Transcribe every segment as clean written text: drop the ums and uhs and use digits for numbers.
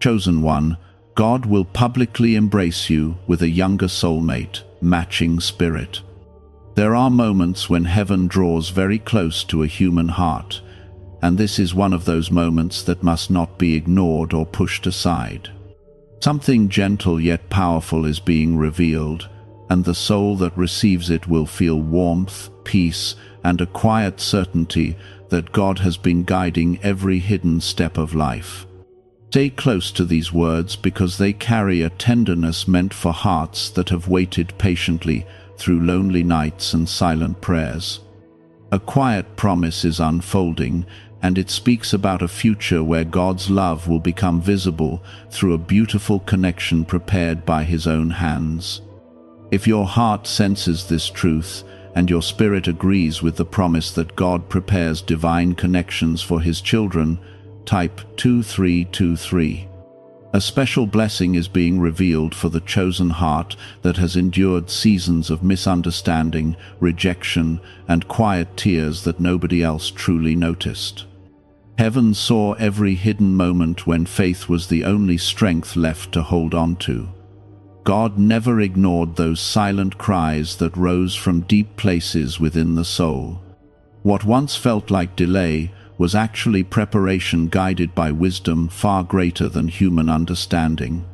Chosen one, God will publicly embrace you with a younger soulmate, matching spirit. There are moments when heaven draws very close to a human heart, and this is one of those moments that must not be ignored or pushed aside. Something gentle yet powerful is being revealed, and the soul that receives it will feel warmth, peace, and a quiet certainty that God has been guiding every hidden step of life. Stay close to these words because they carry a tenderness meant for hearts that have waited patiently through lonely nights and silent prayers. A quiet promise is unfolding, and it speaks about a future where God's love will become visible through a beautiful connection prepared by His own hands. If your heart senses this truth, and your spirit agrees with the promise that God prepares divine connections for His children, type 2323. A special blessing is being revealed for the chosen heart that has endured seasons of misunderstanding, rejection, and quiet tears that nobody else truly noticed. Heaven saw every hidden moment when faith was the only strength left to hold on to. God never ignored those silent cries that rose from deep places within the soul. What once felt like delay was actually preparation guided by wisdom far greater than human understanding.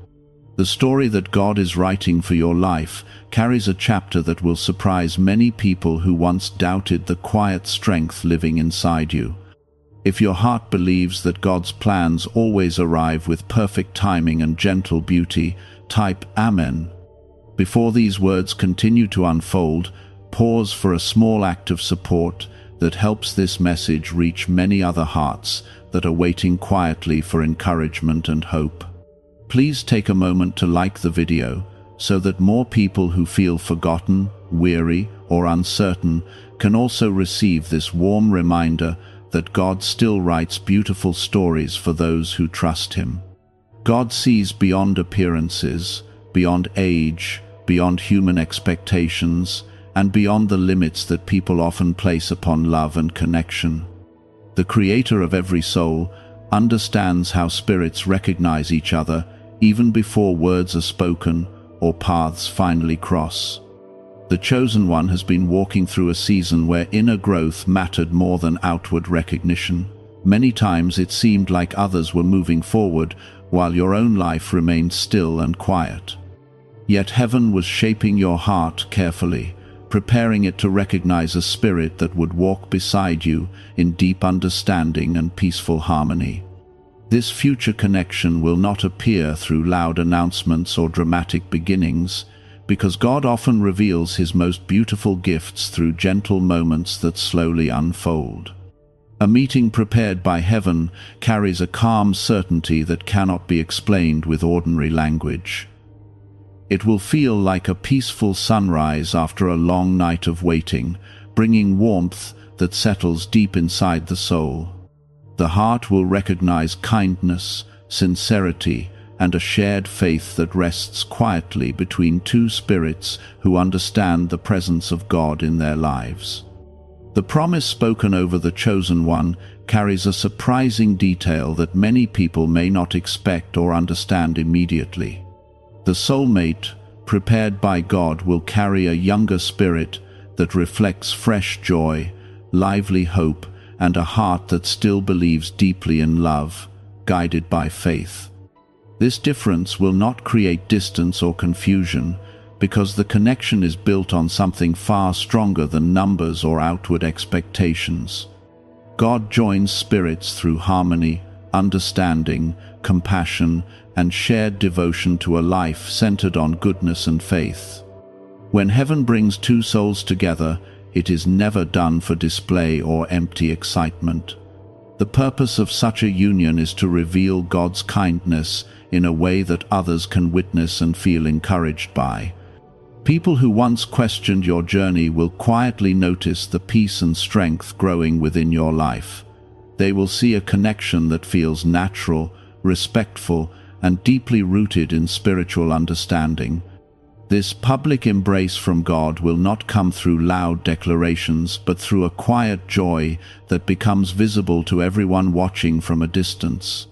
The story that God is writing for your life carries a chapter that will surprise many people who once doubted the quiet strength living inside you. If your heart believes that God's plans always arrive with perfect timing and gentle beauty, type Amen. Before these words continue to unfold, pause for a small act of support that helps this message reach many other hearts that are waiting quietly for encouragement and hope. Please take a moment to like the video so that more people who feel forgotten, weary, or uncertain can also receive this warm reminder that God still writes beautiful stories for those who trust Him. God sees beyond appearances, beyond age, beyond human expectations, and beyond the limits that people often place upon love and connection. The Creator of every soul understands how spirits recognize each other even before words are spoken or paths finally cross. The Chosen One has been walking through a season where inner growth mattered more than outward recognition. Many times it seemed like others were moving forward while your own life remained still and quiet. Yet heaven was shaping your heart carefully, preparing it to recognize a spirit that would walk beside you in deep understanding and peaceful harmony. This future connection will not appear through loud announcements or dramatic beginnings, because God often reveals His most beautiful gifts through gentle moments that slowly unfold. A meeting prepared by heaven carries a calm certainty that cannot be explained with ordinary language. It will feel like a peaceful sunrise after a long night of waiting, bringing warmth that settles deep inside the soul. The heart will recognize kindness, sincerity, and a shared faith that rests quietly between two spirits who understand the presence of God in their lives. The promise spoken over the Chosen One carries a surprising detail that many people may not expect or understand immediately. The soulmate, prepared by God, will carry a younger spirit that reflects fresh joy, lively hope, and a heart that still believes deeply in love, guided by faith. This difference will not create distance or confusion, because the connection is built on something far stronger than numbers or outward expectations. God joins spirits through harmony, understanding, compassion, and shared devotion to a life centered on goodness and faith. When heaven brings two souls together, it is never done for display or empty excitement. The purpose of such a union is to reveal God's kindness in a way that others can witness and feel encouraged by. People who once questioned your journey will quietly notice the peace and strength growing within your life. They will see a connection that feels natural, respectful, and deeply rooted in spiritual understanding. This public embrace from God will not come through loud declarations, but through a quiet joy that becomes visible to everyone watching from a distance.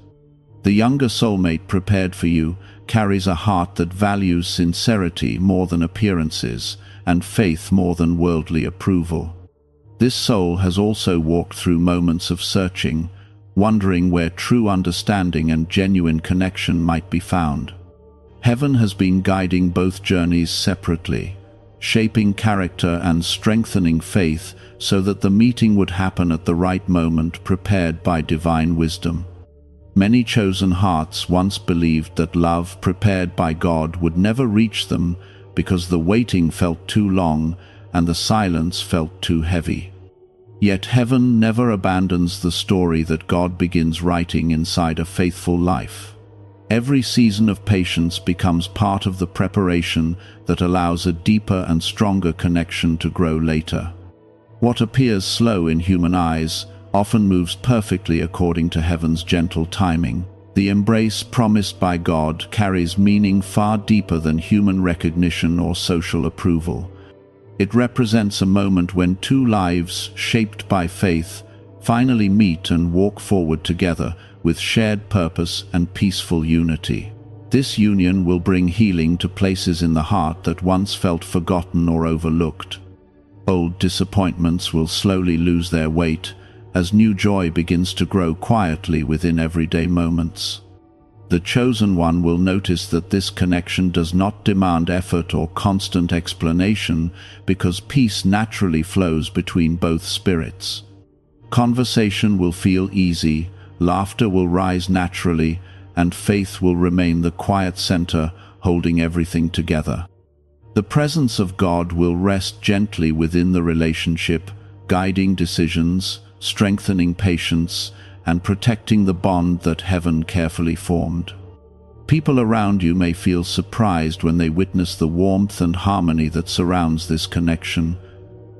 The younger soulmate prepared for you carries a heart that values sincerity more than appearances and faith more than worldly approval. This soul has also walked through moments of searching, wondering where true understanding and genuine connection might be found. Heaven has been guiding both journeys separately, shaping character and strengthening faith so that the meeting would happen at the right moment, prepared by divine wisdom. Many chosen hearts once believed that love prepared by God would never reach them because the waiting felt too long and the silence felt too heavy. Yet heaven never abandons the story that God begins writing inside a faithful life. Every season of patience becomes part of the preparation that allows a deeper and stronger connection to grow later. What appears slow in human eyes often moves perfectly according to heaven's gentle timing. The embrace promised by God carries meaning far deeper than human recognition or social approval. It represents a moment when two lives, shaped by faith, finally meet and walk forward together with shared purpose and peaceful unity. This union will bring healing to places in the heart that once felt forgotten or overlooked. Old disappointments will slowly lose their weight as new joy begins to grow quietly within everyday moments. The chosen one will notice that this connection does not demand effort or constant explanation because peace naturally flows between both spirits. Conversation will feel easy, laughter will rise naturally, and faith will remain the quiet center holding everything together. The presence of God will rest gently within the relationship, guiding decisions, strengthening patience, and protecting the bond that heaven carefully formed. People around you may feel surprised when they witness the warmth and harmony that surrounds this connection.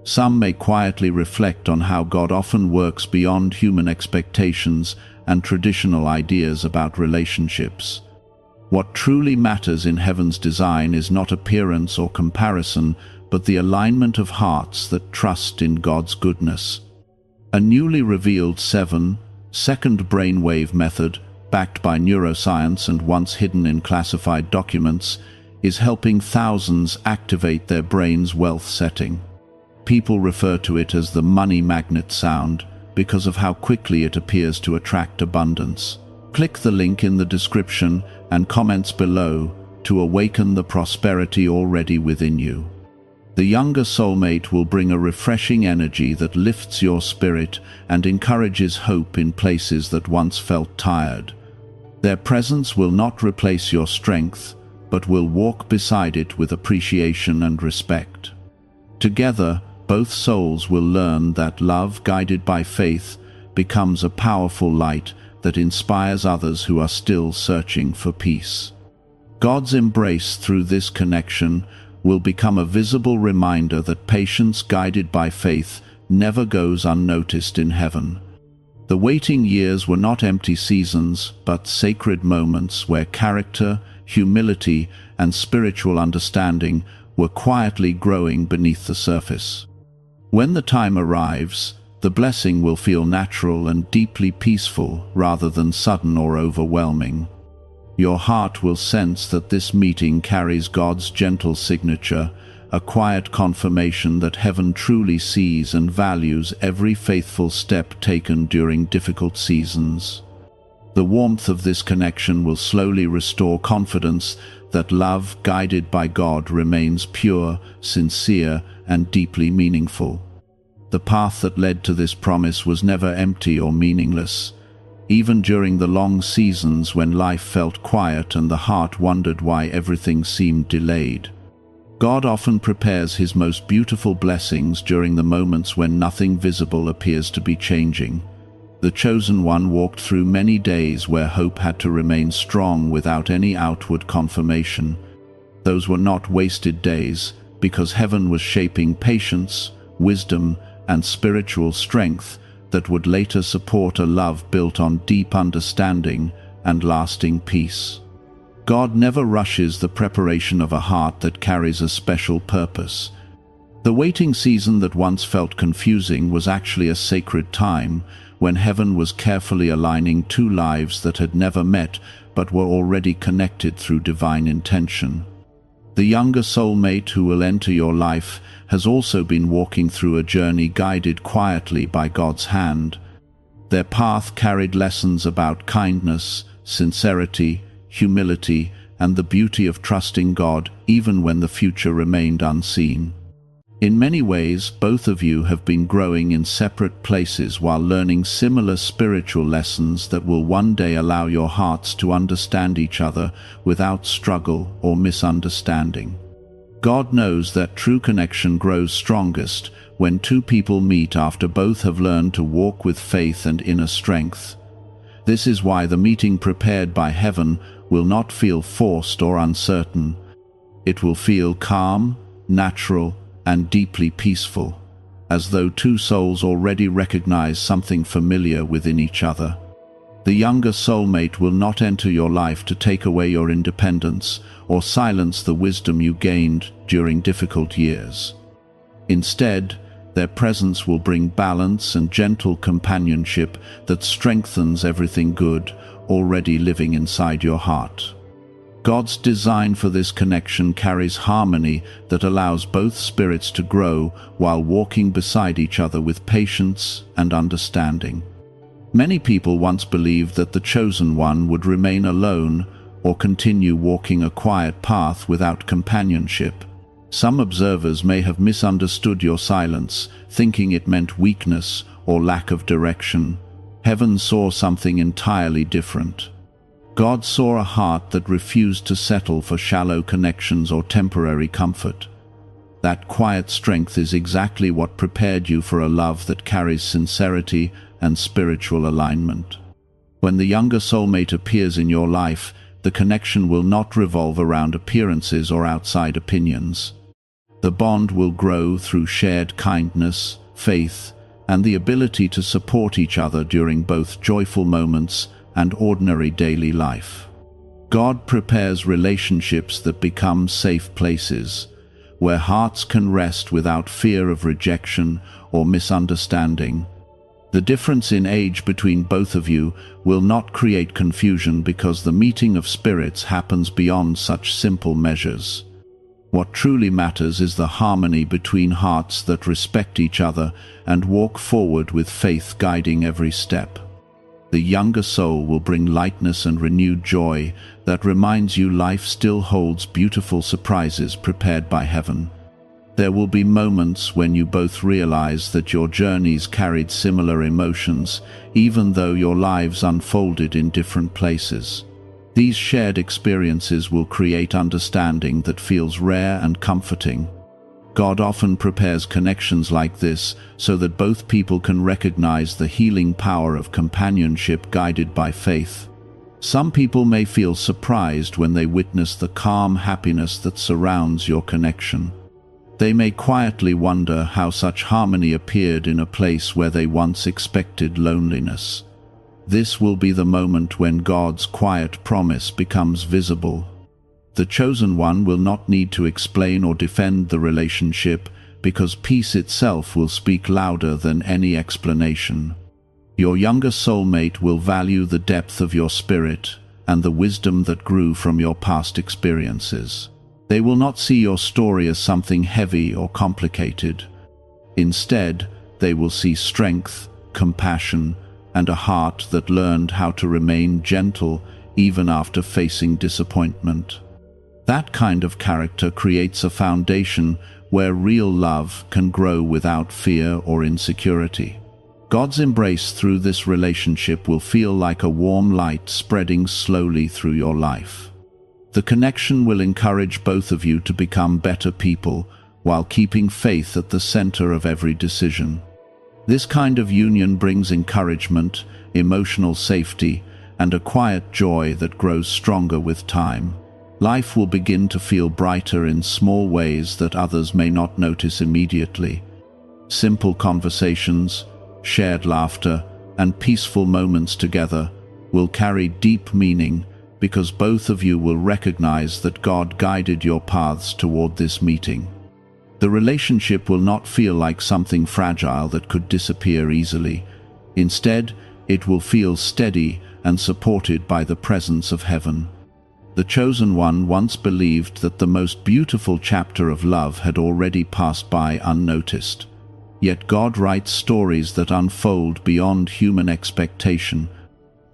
Some may quietly reflect on how God often works beyond human expectations and traditional ideas about relationships. What truly matters in heaven's design is not appearance or comparison, but the alignment of hearts that trust in God's goodness. A newly revealed second brainwave method, backed by neuroscience and once hidden in classified documents, is helping thousands activate their brain's wealth setting. People refer to it as the money magnet sound because of how quickly it appears to attract abundance. Click the link in the description and comments below to awaken the prosperity already within you. The younger soulmate will bring a refreshing energy that lifts your spirit and encourages hope in places that once felt tired. Their presence will not replace your strength, but will walk beside it with appreciation and respect. Together, both souls will learn that love guided by faith becomes a powerful light that inspires others who are still searching for peace. God's embrace through this connection will become a visible reminder that patience guided by faith never goes unnoticed in heaven. The waiting years were not empty seasons, but sacred moments where character, humility, and spiritual understanding were quietly growing beneath the surface. When the time arrives, the blessing will feel natural and deeply peaceful rather than sudden or overwhelming. Your heart will sense that this meeting carries God's gentle signature, a quiet confirmation that heaven truly sees and values every faithful step taken during difficult seasons. The warmth of this connection will slowly restore confidence that love guided by God remains pure, sincere, and deeply meaningful. The path that led to this promise was never empty or meaningless. Even during the long seasons when life felt quiet and the heart wondered why everything seemed delayed. God often prepares His most beautiful blessings during the moments when nothing visible appears to be changing. The chosen one walked through many days where hope had to remain strong without any outward confirmation. Those were not wasted days, because heaven was shaping patience, wisdom, and spiritual strength that would later support a love built on deep understanding and lasting peace. God never rushes the preparation of a heart that carries a special purpose. The waiting season that once felt confusing was actually a sacred time when heaven was carefully aligning two lives that had never met but were already connected through divine intention. The younger soulmate who will enter your life has also been walking through a journey guided quietly by God's hand. Their path carried lessons about kindness, sincerity, humility, and the beauty of trusting God even when the future remained unseen. In many ways, both of you have been growing in separate places while learning similar spiritual lessons that will one day allow your hearts to understand each other without struggle or misunderstanding. God knows that true connection grows strongest when two people meet after both have learned to walk with faith and inner strength. This is why the meeting prepared by heaven will not feel forced or uncertain. It will feel calm, natural, and deeply peaceful, as though two souls already recognize something familiar within each other. The younger soulmate will not enter your life to take away your independence or silence the wisdom you gained during difficult years. Instead, their presence will bring balance and gentle companionship that strengthens everything good already living inside your heart. God's design for this connection carries harmony that allows both spirits to grow while walking beside each other with patience and understanding. Many people once believed that the chosen one would remain alone or continue walking a quiet path without companionship. Some observers may have misunderstood your silence, thinking it meant weakness or lack of direction. Heaven saw something entirely different. God saw a heart that refused to settle for shallow connections or temporary comfort. That quiet strength is exactly what prepared you for a love that carries sincerity and spiritual alignment. When the younger soulmate appears in your life, the connection will not revolve around appearances or outside opinions. The bond will grow through shared kindness, faith, and the ability to support each other during both joyful moments and ordinary daily life. God prepares relationships that become safe places, where hearts can rest without fear of rejection or misunderstanding. The difference in age between both of you will not create confusion because the meeting of spirits happens beyond such simple measures. What truly matters is the harmony between hearts that respect each other and walk forward with faith guiding every step. The younger soul will bring lightness and renewed joy that reminds you life still holds beautiful surprises prepared by heaven. There will be moments when you both realize that your journeys carried similar emotions, even though your lives unfolded in different places. These shared experiences will create understanding that feels rare and comforting. God often prepares connections like this so that both people can recognize the healing power of companionship guided by faith. Some people may feel surprised when they witness the calm happiness that surrounds your connection. They may quietly wonder how such harmony appeared in a place where they once expected loneliness. This will be the moment when God's quiet promise becomes visible. The chosen one will not need to explain or defend the relationship because peace itself will speak louder than any explanation. Your younger soulmate will value the depth of your spirit and the wisdom that grew from your past experiences. They will not see your story as something heavy or complicated. Instead, they will see strength, compassion, and a heart that learned how to remain gentle even after facing disappointment. That kind of character creates a foundation where real love can grow without fear or insecurity. God's embrace through this relationship will feel like a warm light spreading slowly through your life. The connection will encourage both of you to become better people while keeping faith at the center of every decision. This kind of union brings encouragement, emotional safety, and a quiet joy that grows stronger with time. Life will begin to feel brighter in small ways that others may not notice immediately. Simple conversations, shared laughter, and peaceful moments together will carry deep meaning because both of you will recognize that God guided your paths toward this meeting. The relationship will not feel like something fragile that could disappear easily. Instead, it will feel steady and supported by the presence of heaven. The chosen one once believed that the most beautiful chapter of love had already passed by unnoticed. Yet God writes stories that unfold beyond human expectation.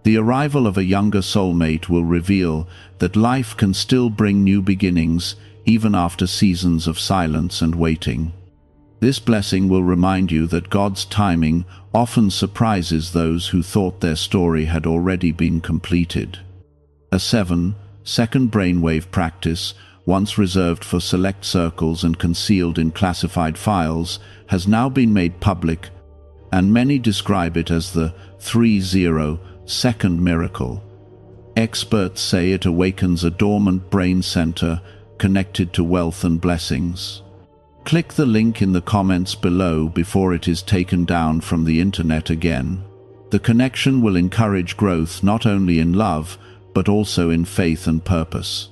The arrival of a younger soulmate will reveal that life can still bring new beginnings, even after seasons of silence and waiting. This blessing will remind you that God's timing often surprises those who thought their story had already been completed. A 7-second brainwave practice, once reserved for select circles and concealed in classified files, has now been made public, and many describe it as the 30-second miracle. Experts say it awakens a dormant brain center connected to wealth and blessings. Click the link in the comments below before it is taken down from the internet again. The connection will encourage growth not only in love, but also in faith and purpose.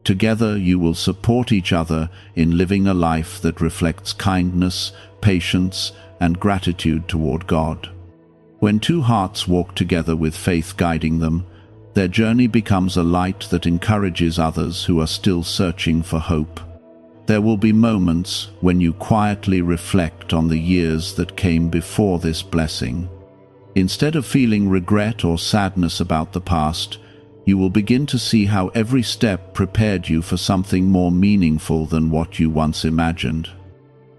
Together you will support each other in living a life that reflects kindness, patience, and gratitude toward God. When two hearts walk together with faith guiding them, their journey becomes a light that encourages others who are still searching for hope. There will be moments when you quietly reflect on the years that came before this blessing. Instead of feeling regret or sadness about the past, you will begin to see how every step prepared you for something more meaningful than what you once imagined.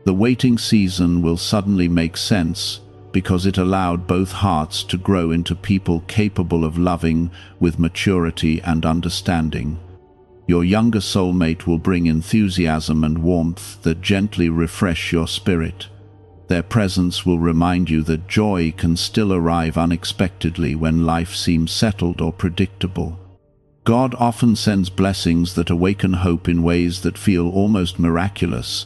The waiting season will suddenly make sense because it allowed both hearts to grow into people capable of loving with maturity and understanding. Your younger soulmate will bring enthusiasm and warmth that gently refresh your spirit. Their presence will remind you that joy can still arrive unexpectedly when life seems settled or predictable. God often sends blessings that awaken hope in ways that feel almost miraculous.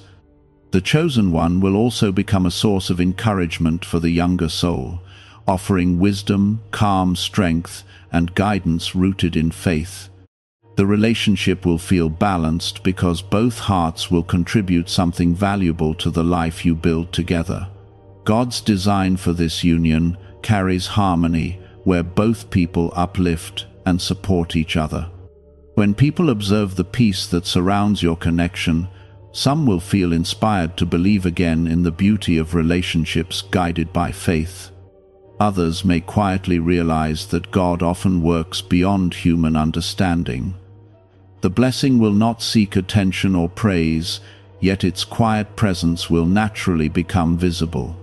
The chosen one will also become a source of encouragement for the younger soul, offering wisdom, calm strength, and guidance rooted in faith. The relationship will feel balanced because both hearts will contribute something valuable to the life you build together. God's design for this union carries harmony, where both people uplift and support each other. When people observe the peace that surrounds your connection, some will feel inspired to believe again in the beauty of relationships guided by faith. Others may quietly realize that God often works beyond human understanding. The blessing will not seek attention or praise, yet its quiet presence will naturally become visible.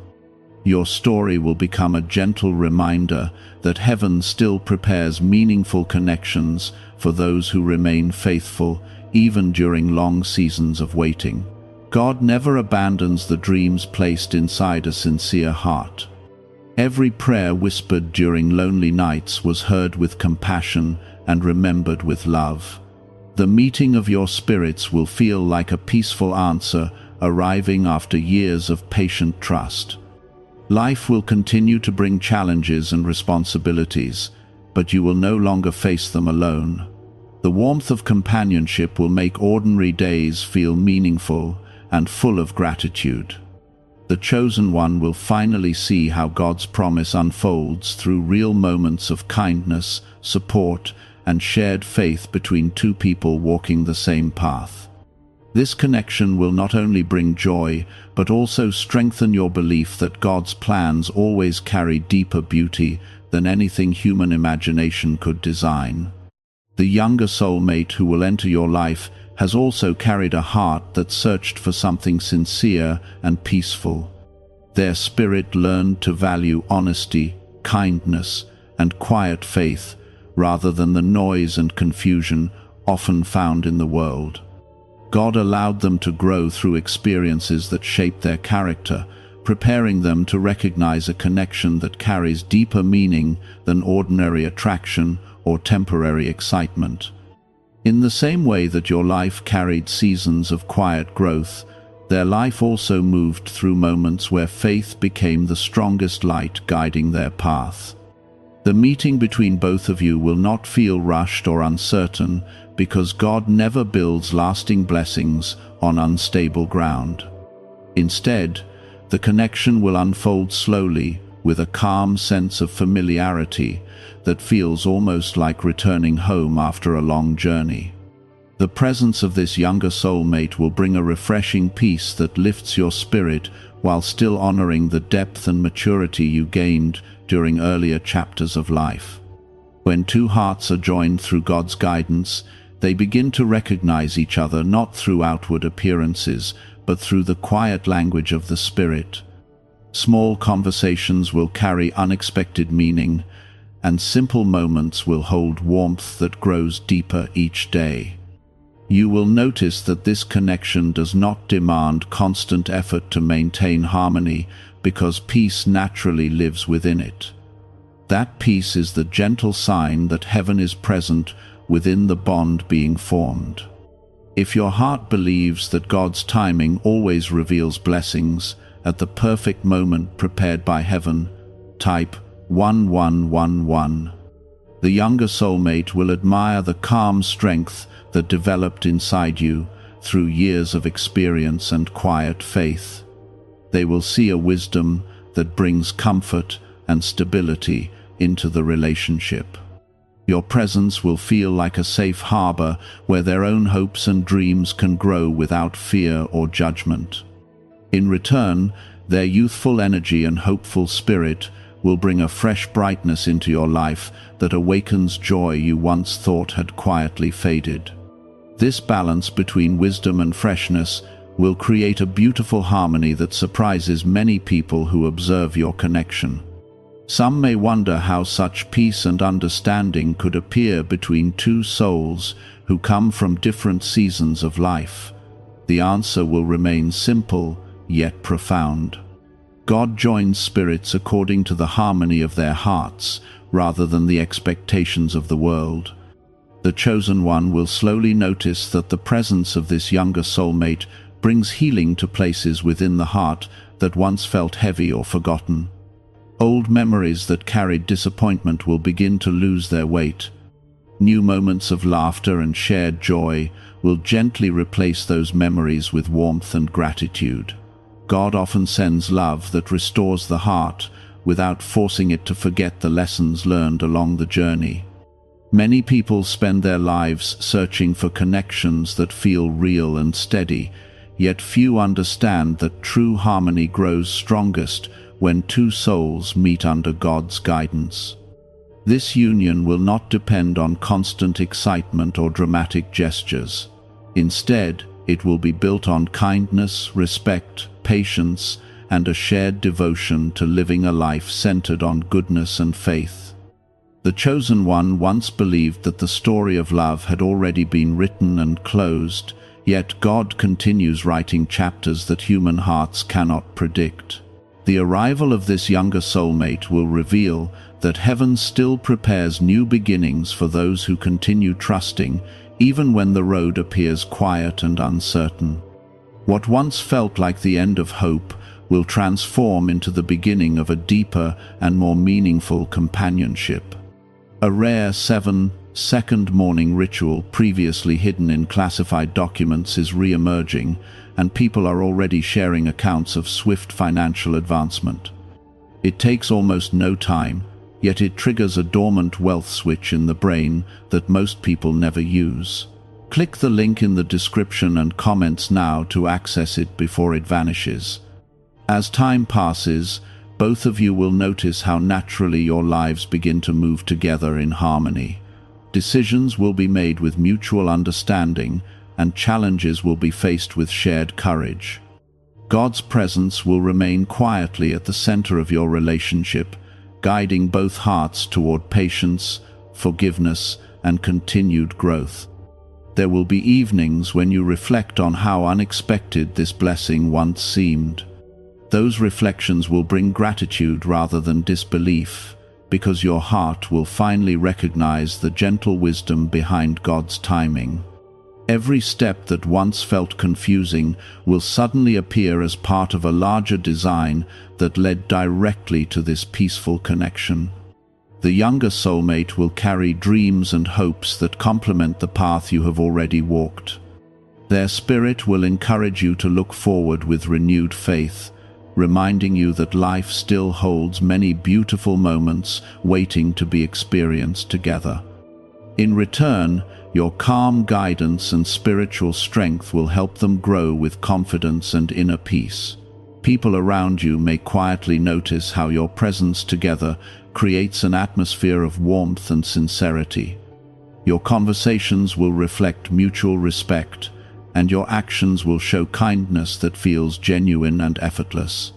Your story will become a gentle reminder that heaven still prepares meaningful connections for those who remain faithful, even during long seasons of waiting. God never abandons the dreams placed inside a sincere heart. Every prayer whispered during lonely nights was heard with compassion and remembered with love. The meeting of your spirits will feel like a peaceful answer arriving after years of patient trust. Life will continue to bring challenges and responsibilities, but you will no longer face them alone. The warmth of companionship will make ordinary days feel meaningful and full of gratitude. The chosen one will finally see how God's promise unfolds through real moments of kindness, support, and shared faith between two people walking the same path. This connection will not only bring joy, but also strengthen your belief that God's plans always carry deeper beauty than anything human imagination could design. The younger soulmate who will enter your life has also carried a heart that searched for something sincere and peaceful. Their spirit learned to value honesty, kindness, and quiet faith, rather than the noise and confusion often found in the world. God allowed them to grow through experiences that shaped their character, preparing them to recognize a connection that carries deeper meaning than ordinary attraction or temporary excitement. In the same way that your life carried seasons of quiet growth, their life also moved through moments where faith became the strongest light guiding their path. The meeting between both of you will not feel rushed or uncertain, because God never builds lasting blessings on unstable ground. Instead, the connection will unfold slowly with a calm sense of familiarity that feels almost like returning home after a long journey. The presence of this younger soulmate will bring a refreshing peace that lifts your spirit while still honoring the depth and maturity you gained during earlier chapters of life. When two hearts are joined through God's guidance, they begin to recognize each other not through outward appearances, but through the quiet language of the Spirit. Small conversations will carry unexpected meaning, and simple moments will hold warmth that grows deeper each day. You will notice that this connection does not demand constant effort to maintain harmony, because peace naturally lives within it. That peace is the gentle sign that heaven is present within the bond being formed. If your heart believes that God's timing always reveals blessings at the perfect moment prepared by heaven, type 1111. The younger soulmate will admire the calm strength that developed inside you through years of experience and quiet faith. They will see a wisdom that brings comfort and stability into the relationship. Your presence will feel like a safe harbor where their own hopes and dreams can grow without fear or judgment. In return, their youthful energy and hopeful spirit will bring a fresh brightness into your life that awakens joy you once thought had quietly faded. This balance between wisdom and freshness will create a beautiful harmony that surprises many people who observe your connection. Some may wonder how such peace and understanding could appear between two souls who come from different seasons of life. The answer will remain simple, yet profound. God joins spirits according to the harmony of their hearts, rather than the expectations of the world. The chosen one will slowly notice that the presence of this younger soulmate brings healing to places within the heart that once felt heavy or forgotten. Old memories that carried disappointment will begin to lose their weight. New moments of laughter and shared joy will gently replace those memories with warmth and gratitude. God often sends love that restores the heart without forcing it to forget the lessons learned along the journey. Many people spend their lives searching for connections that feel real and steady, yet few understand that true harmony grows strongest when two souls meet under God's guidance. This union will not depend on constant excitement or dramatic gestures. Instead, it will be built on kindness, respect, patience, and a shared devotion to living a life centered on goodness and faith. The chosen one once believed that the story of love had already been written and closed, yet God continues writing chapters that human hearts cannot predict. The arrival of this younger soulmate will reveal that heaven still prepares new beginnings for those who continue trusting, even when the road appears quiet and uncertain. What once felt like the end of hope will transform into the beginning of a deeper and more meaningful companionship. A rare 7-second morning ritual previously hidden in classified documents is re-emerging, and people are already sharing accounts of swift financial advancement. It takes almost no time, yet it triggers a dormant wealth switch in the brain that most people never use. Click the link in the description and comments now to access it before it vanishes. As time passes, both of you will notice how naturally your lives begin to move together in harmony. Decisions will be made with mutual understanding, and challenges will be faced with shared courage. God's presence will remain quietly at the center of your relationship, guiding both hearts toward patience, forgiveness, and continued growth. There will be evenings when you reflect on how unexpected this blessing once seemed. Those reflections will bring gratitude rather than disbelief, because your heart will finally recognize the gentle wisdom behind God's timing. Every step that once felt confusing will suddenly appear as part of a larger design that led directly to this peaceful connection. The younger soulmate will carry dreams and hopes that complement the path you have already walked. Their spirit will encourage you to look forward with renewed faith, reminding you that life still holds many beautiful moments waiting to be experienced together. In return, your calm guidance and spiritual strength will help them grow with confidence and inner peace. People around you may quietly notice how your presence together creates an atmosphere of warmth and sincerity. Your conversations will reflect mutual respect, and your actions will show kindness that feels genuine and effortless.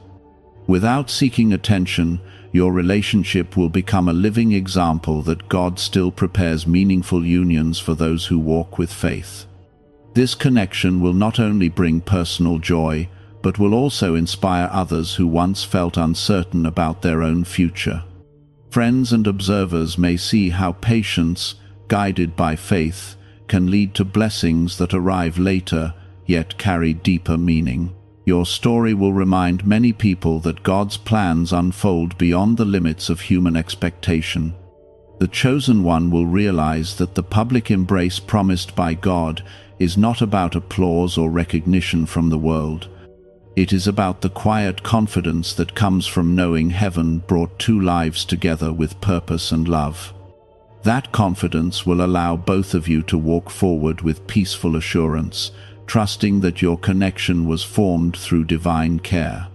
Without seeking attention, your relationship will become a living example that God still prepares meaningful unions for those who walk with faith. This connection will not only bring personal joy, but will also inspire others who once felt uncertain about their own future. Friends and observers may see how patience, guided by faith, can lead to blessings that arrive later, yet carry deeper meaning. Your story will remind many people that God's plans unfold beyond the limits of human expectation. The chosen one will realize that the public embrace promised by God is not about applause or recognition from the world. It is about the quiet confidence that comes from knowing heaven brought two lives together with purpose and love. That confidence will allow both of you to walk forward with peaceful assurance, trusting that your connection was formed through divine care.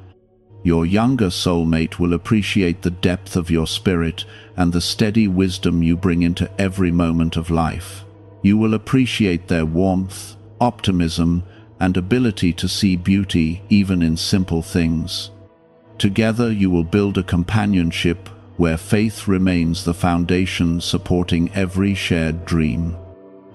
Your younger soulmate will appreciate the depth of your spirit and the steady wisdom you bring into every moment of life. You will appreciate their warmth, optimism, and ability to see beauty even in simple things. Together you will build a companionship where faith remains the foundation supporting every shared dream.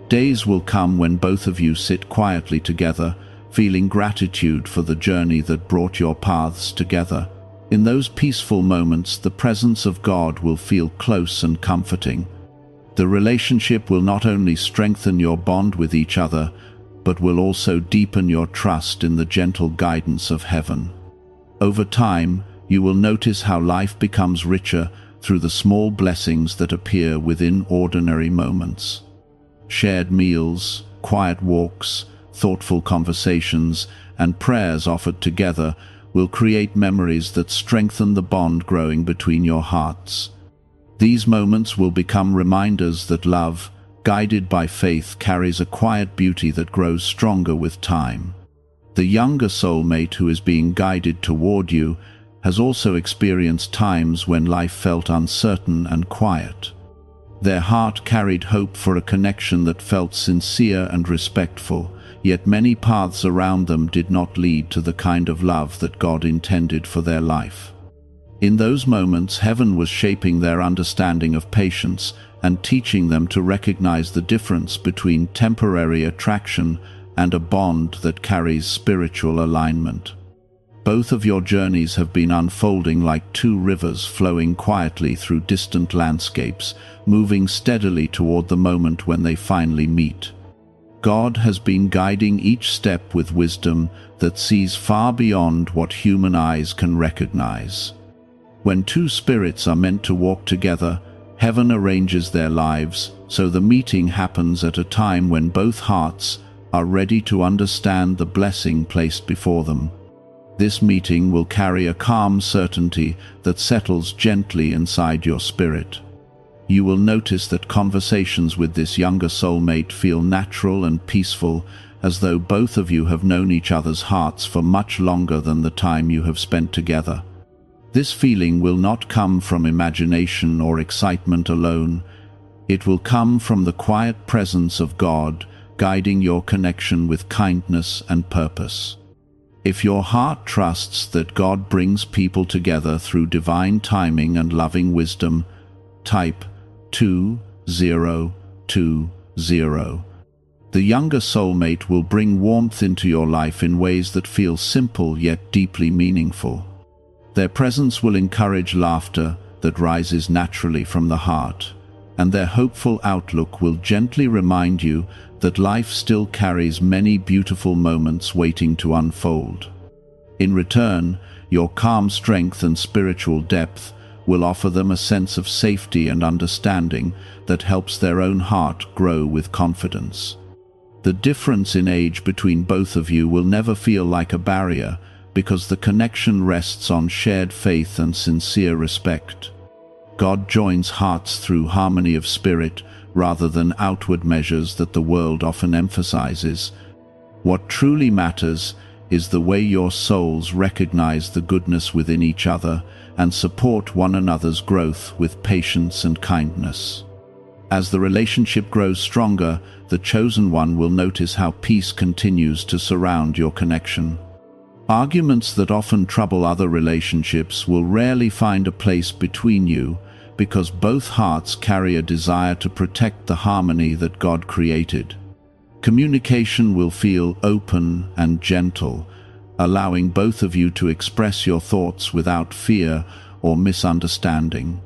Days will come when both of you sit quietly together, feeling gratitude for the journey that brought your paths together. In those peaceful moments, the presence of God will feel close and comforting. The relationship will not only strengthen your bond with each other, but will also deepen your trust in the gentle guidance of heaven. Over time, you will notice how life becomes richer through the small blessings that appear within ordinary moments. Shared meals, quiet walks, thoughtful conversations, and prayers offered together will create memories that strengthen the bond growing between your hearts. These moments will become reminders that love, guided by faith, carries a quiet beauty that grows stronger with time. The younger soulmate who is being guided toward you has also experienced times when life felt uncertain and quiet. Their heart carried hope for a connection that felt sincere and respectful, yet many paths around them did not lead to the kind of love that God intended for their life. In those moments, heaven was shaping their understanding of patience and teaching them to recognize the difference between temporary attraction and a bond that carries spiritual alignment. Both of your journeys have been unfolding like two rivers flowing quietly through distant landscapes, moving steadily toward the moment when they finally meet. God has been guiding each step with wisdom that sees far beyond what human eyes can recognize. When two spirits are meant to walk together, heaven arranges their lives so the meeting happens at a time when both hearts are ready to understand the blessing placed before them. This meeting will carry a calm certainty that settles gently inside your spirit. You will notice that conversations with this younger soulmate feel natural and peaceful, as though both of you have known each other's hearts for much longer than the time you have spent together. This feeling will not come from imagination or excitement alone. It will come from the quiet presence of God, guiding your connection with kindness and purpose. If your heart trusts that God brings people together through divine timing and loving wisdom, type 2020. The younger soulmate will bring warmth into your life in ways that feel simple yet deeply meaningful. Their presence will encourage laughter that rises naturally from the heart, and their hopeful outlook will gently remind you that life still carries many beautiful moments waiting to unfold. In return, your calm strength and spiritual depth will offer them a sense of safety and understanding that helps their own heart grow with confidence. The difference in age between both of you will never feel like a barrier, because the connection rests on shared faith and sincere respect. God joins hearts through harmony of spirit rather than outward measures that the world often emphasizes. What truly matters is the way your souls recognize the goodness within each other and support one another's growth with patience and kindness. As the relationship grows stronger, the chosen one will notice how peace continues to surround your connection. Arguments that often trouble other relationships will rarely find a place between you, because both hearts carry a desire to protect the harmony that God created. Communication will feel open and gentle, allowing both of you to express your thoughts without fear or misunderstanding.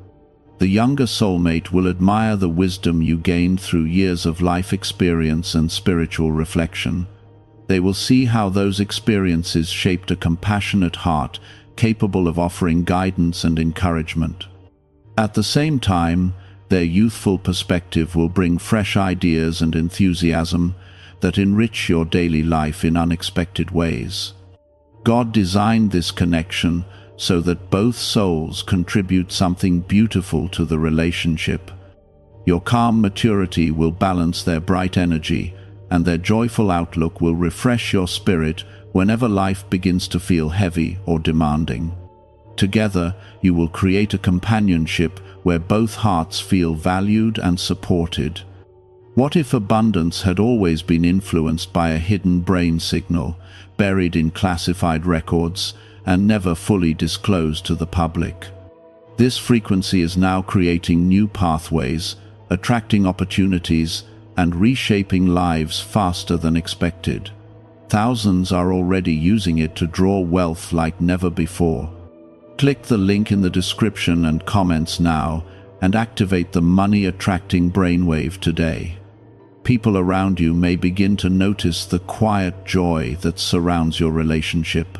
The younger soulmate will admire the wisdom you gained through years of life experience and spiritual reflection. They will see how those experiences shaped a compassionate heart capable of offering guidance and encouragement. At the same time, their youthful perspective will bring fresh ideas and enthusiasm that enrich your daily life in unexpected ways. God designed this connection so that both souls contribute something beautiful to the relationship. Your calm maturity will balance their bright energy, and their joyful outlook will refresh your spirit whenever life begins to feel heavy or demanding. Together, you will create a companionship where both hearts feel valued and supported. What if abundance had always been influenced by a hidden brain signal, buried in classified records, and never fully disclosed to the public? This frequency is now creating new pathways, attracting opportunities, and reshaping lives faster than expected. Thousands are already using it to draw wealth like never before. Click the link in the description and comments now, and activate the money-attracting brainwave today. People around you may begin to notice the quiet joy that surrounds your relationship.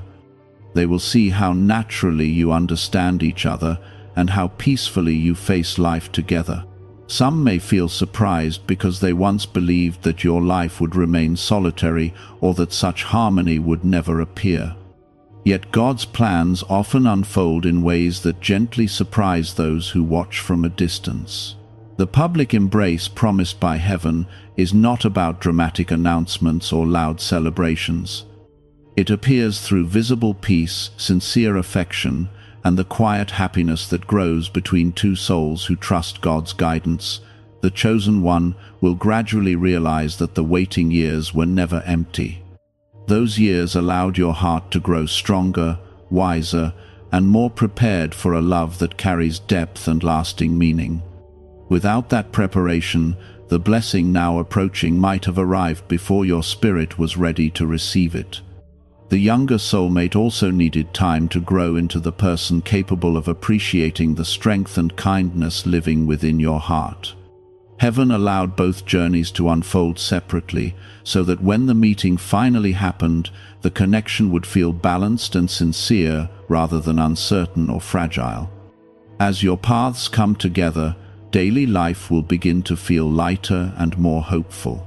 They will see how naturally you understand each other and how peacefully you face life together. Some may feel surprised because they once believed that your life would remain solitary or that such harmony would never appear. Yet God's plans often unfold in ways that gently surprise those who watch from a distance. The public embrace promised by heaven is not about dramatic announcements or loud celebrations. It appears through visible peace, sincere affection, and the quiet happiness that grows between two souls who trust God's guidance. The chosen one will gradually realize that the waiting years were never empty. Those years allowed your heart to grow stronger, wiser, and more prepared for a love that carries depth and lasting meaning. Without that preparation, the blessing now approaching might have arrived before your spirit was ready to receive it. The younger soulmate also needed time to grow into the person capable of appreciating the strength and kindness living within your heart. Heaven allowed both journeys to unfold separately, so that when the meeting finally happened, the connection would feel balanced and sincere rather than uncertain or fragile. As your paths come together, daily life will begin to feel lighter and more hopeful.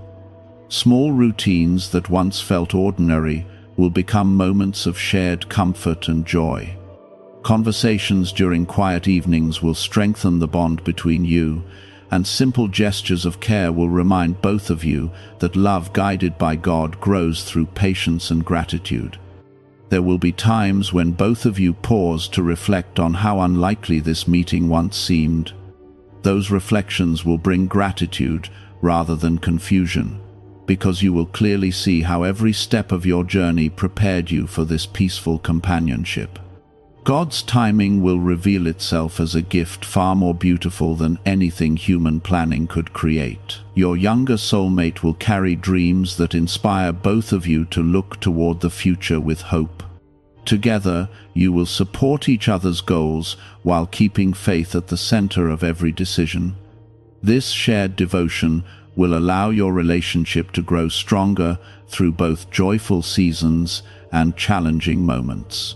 Small routines that once felt ordinary will become moments of shared comfort and joy. Conversations during quiet evenings will strengthen the bond between you, and simple gestures of care will remind both of you that love guided by God grows through patience and gratitude. There will be times when both of you pause to reflect on how unlikely this meeting once seemed. Those reflections will bring gratitude rather than confusion, because you will clearly see how every step of your journey prepared you for this peaceful companionship. God's timing will reveal itself as a gift far more beautiful than anything human planning could create. Your younger soulmate will carry dreams that inspire both of you to look toward the future with hope. Together, you will support each other's goals while keeping faith at the center of every decision. This shared devotion will allow your relationship to grow stronger through both joyful seasons and challenging moments.